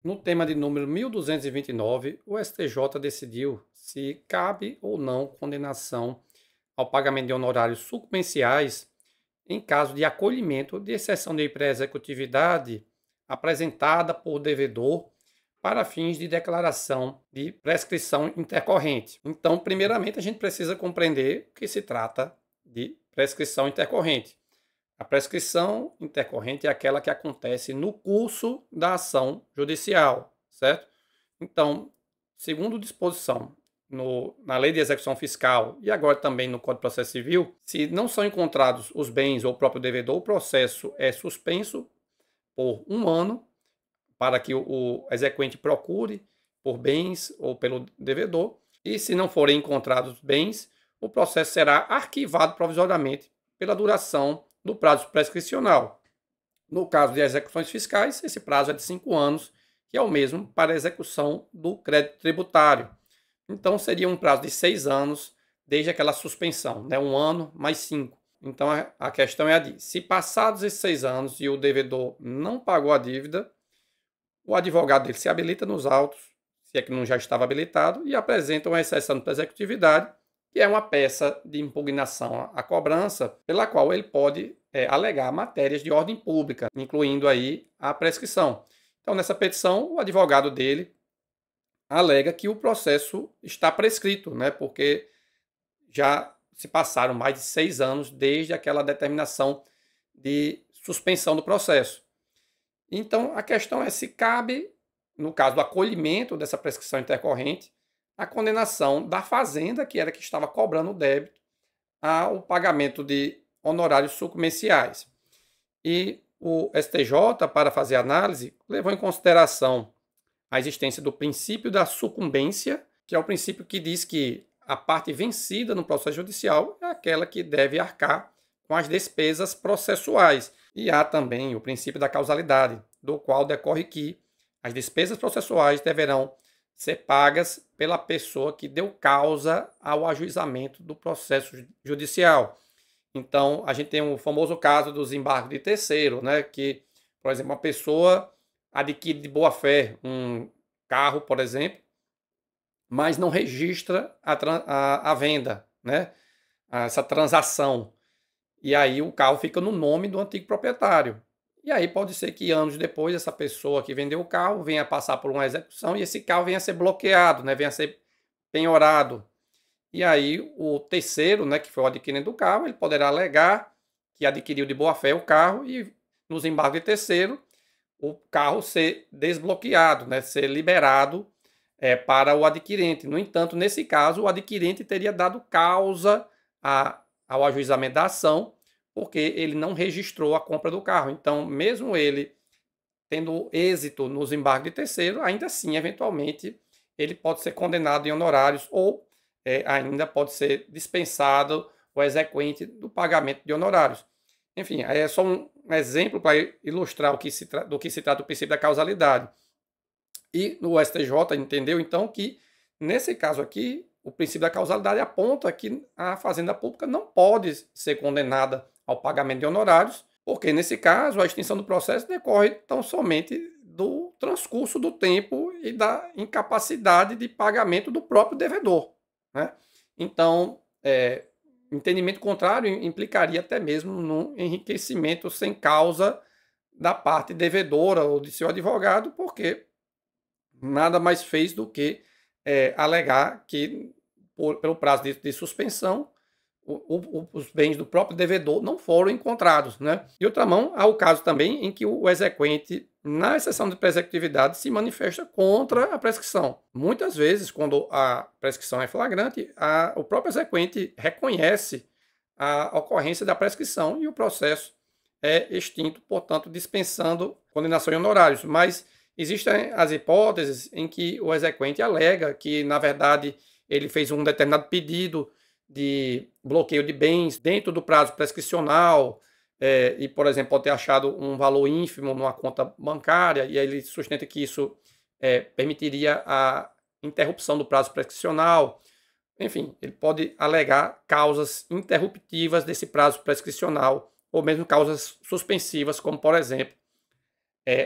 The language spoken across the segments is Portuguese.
No tema de número 1229, o STJ decidiu se cabe ou não condenação ao pagamento de honorários sucumbenciais em caso de acolhimento de exceção de pré-executividade apresentada por devedor para fins de declaração de prescrição intercorrente. Então, primeiramente, a gente precisa compreender que se trata de prescrição intercorrente. A prescrição intercorrente é aquela que acontece no curso da ação judicial, certo? Então, segundo disposição na Lei de Execução Fiscal e agora também no Código de Processo Civil, se não são encontrados os bens ou o próprio devedor, o processo é suspenso por 1 ano para que o exequente procure por bens ou pelo devedor. E se não forem encontrados bens, o processo será arquivado provisoriamente pela duração do prazo prescricional. No caso de execuções fiscais, esse prazo é de 5 anos, que é o mesmo para a execução do crédito tributário. Então, seria um prazo de 6 anos desde aquela suspensão, né? 1 ano mais 5. Então, a questão é a de, se passados esses 6 anos e o devedor não pagou a dívida, o advogado dele se habilita nos autos, se é que não já estava habilitado, e apresenta uma exceção de executividade, que é uma peça de impugnação à cobrança, pela qual ele pode alegar matérias de ordem pública, incluindo aí a prescrição. Então, nessa petição, o advogado dele alega que o processo está prescrito, né, porque já se passaram mais de 6 anos desde aquela determinação de suspensão do processo. Então, a questão é se cabe, no caso do acolhimento dessa prescrição intercorrente, a condenação da fazenda, que era que estava cobrando o débito, ao pagamento de honorários sucumbenciais. E o STJ, para fazer a análise, levou em consideração a existência do princípio da sucumbência, que é o princípio que diz que a parte vencida no processo judicial é aquela que deve arcar com as despesas processuais. E há também o princípio da causalidade, do qual decorre que as despesas processuais deverão ser pagas pela pessoa que deu causa ao ajuizamento do processo judicial. Então, a gente tem o famoso caso dos embargos de terceiro, né? Que, por exemplo, uma pessoa adquire de boa fé um carro, por exemplo, mas não registra a venda, né? Essa transação. E aí o carro fica no nome do antigo proprietário. E aí pode ser que anos depois essa pessoa que vendeu o carro venha passar por uma execução e esse carro venha a ser bloqueado, né? Venha a ser penhorado. E aí o terceiro, né, que foi o adquirente do carro, ele poderá alegar que adquiriu de boa fé o carro e nos embargos de terceiro o carro ser desbloqueado, né, ser liberado para o adquirente. No entanto, nesse caso, o adquirente teria dado causa ao ajuizamento da ação, porque ele não registrou a compra do carro. Então, mesmo ele tendo êxito nos embargos de terceiro, ainda assim, eventualmente, ele pode ser condenado em honorários ou ainda pode ser dispensado o exequente do pagamento de honorários. Enfim, é só um exemplo para ilustrar do que se trata o princípio da causalidade. E no STJ entendeu, então, que nesse caso aqui, o princípio da causalidade aponta que a Fazenda Pública não pode ser condenada ao pagamento de honorários, porque nesse caso a extinção do processo decorre tão somente do transcurso do tempo e da incapacidade de pagamento do próprio devedor, né? Então, entendimento contrário implicaria até mesmo no enriquecimento sem causa da parte devedora ou de seu advogado, porque nada mais fez do que alegar que, pelo prazo de suspensão, os bens do próprio devedor não foram encontrados, né? De outra mão, há o caso também em que o exequente, na exceção de prescritividade, se manifesta contra a prescrição. Muitas vezes, quando a prescrição é flagrante, o próprio exequente reconhece a ocorrência da prescrição e o processo é extinto, portanto, dispensando condenação em honorários. Mas existem as hipóteses em que o exequente alega que, na verdade, ele fez um determinado pedido de bloqueio de bens dentro do prazo prescricional e, por exemplo, pode ter achado um valor ínfimo numa conta bancária e aí ele sustenta que isso permitiria a interrupção do prazo prescricional. Enfim, ele pode alegar causas interruptivas desse prazo prescricional ou mesmo causas suspensivas, como, por exemplo,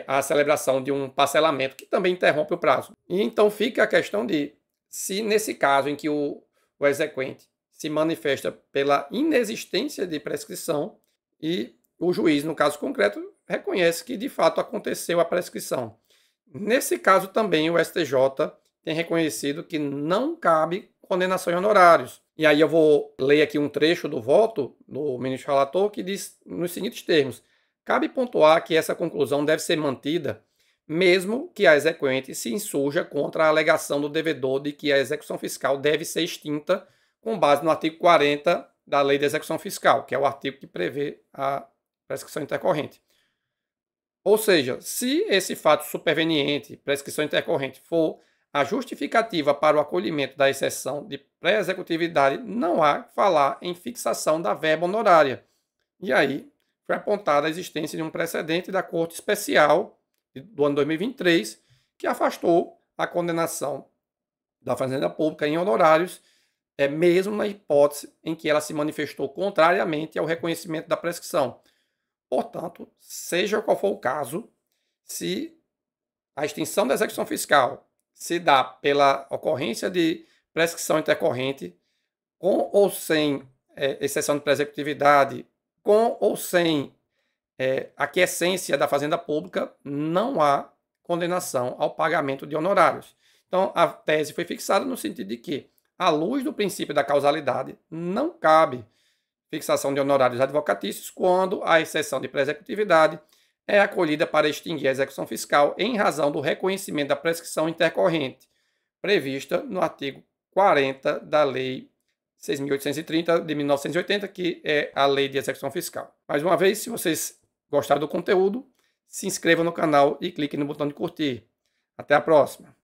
a celebração de um parcelamento, que também interrompe o prazo. E então fica a questão de, se nesse caso em que o exequente se manifesta pela inexistência de prescrição e o juiz, no caso concreto, reconhece que de fato aconteceu a prescrição. Nesse caso também o STJ tem reconhecido que não cabe condenação em honorários. E aí eu vou ler aqui um trecho do voto do ministro relator que diz nos seguintes termos: cabe pontuar que essa conclusão deve ser mantida mesmo que a exequente se insurja contra a alegação do devedor de que a execução fiscal deve ser extinta com base no artigo 40 da Lei de Execução Fiscal, que é o artigo que prevê a prescrição intercorrente. Ou seja, se esse fato superveniente, prescrição intercorrente, for a justificativa para o acolhimento da exceção de pré-executividade, não há que falar em fixação da verba honorária. E aí foi apontada a existência de um precedente da Corte Especial do ano 2023, que afastou a condenação da Fazenda Pública em honorários, mesmo na hipótese em que ela se manifestou contrariamente ao reconhecimento da prescrição. Portanto, seja qual for o caso, se a extinção da execução fiscal se dá pela ocorrência de prescrição intercorrente, com ou sem exceção de pré-executividade, com ou sem aquiescência da Fazenda Pública, não há condenação ao pagamento de honorários. Então, a tese foi fixada no sentido de que, à luz do princípio da causalidade, não cabe fixação de honorários advocatícios quando a exceção de pré-executividade é acolhida para extinguir a execução fiscal em razão do reconhecimento da prescrição intercorrente, prevista no artigo 40 da Lei 6.830 de 1980, que é a Lei de Execução Fiscal. Mais uma vez, se vocês gostaram do conteúdo, se inscreva no canal e clique no botão de curtir. Até a próxima!